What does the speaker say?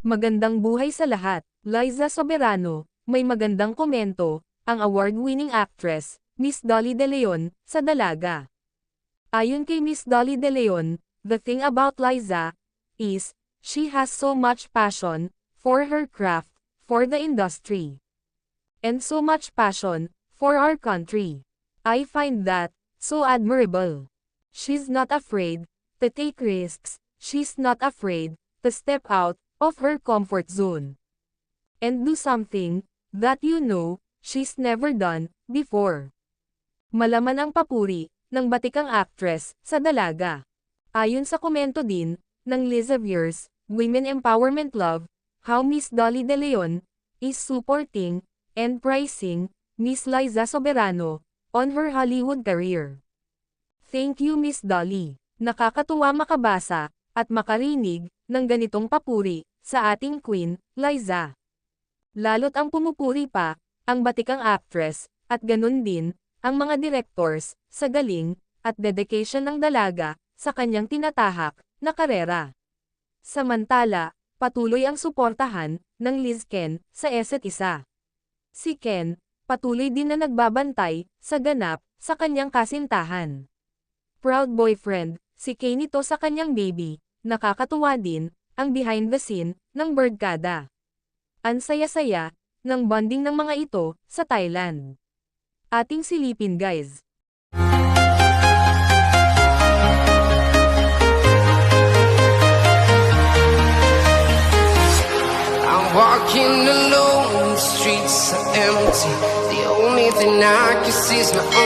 Magandang buhay sa lahat. Liza Soberano, may magandang komento, ang award-winning actress, Miss Dolly De Leon, sa Dalaga. Ayon kay Miss Dolly De Leon, the thing about Liza is, she has so much passion for her craft, for the industry, and so much passion for our country. I find that so admirable. She's not afraid to take risks, she's not afraid to step out of her comfort zone and do something that she's never done before. Malaman ang papuri ng batikang actress sa Dalaga. Ayon sa komento din ng Liza Viers, Women Empowerment Love, how Miss Dolly De Leon is supporting and praising Miss Liza Soberano on her Hollywood career. Thank you Miss Dolly. Nakakatuwa makabasa at makarinig ng ganitong papuri sa ating Queen, Liza. Lalo't ang pumupuri pa ang batikang actress at ganun din ang mga directors sa galing at dedication ng Dalaga sa kanyang tinatahak na karera. Samantala, patuloy ang suportahan ng Liz Ken sa isa't isa. Si Ken, patuloy din na nagbabantay sa ganap sa kanyang kasintahan. Proud boyfriend, si Ken nito sa kanyang baby, nakakatuwa din ang behind the scene ng Birdkada. Ang saya-saya ng bonding ng mga ito sa Thailand. Ating silipin guys. I'm walking alone, the streets are empty. The only thing I can see is my own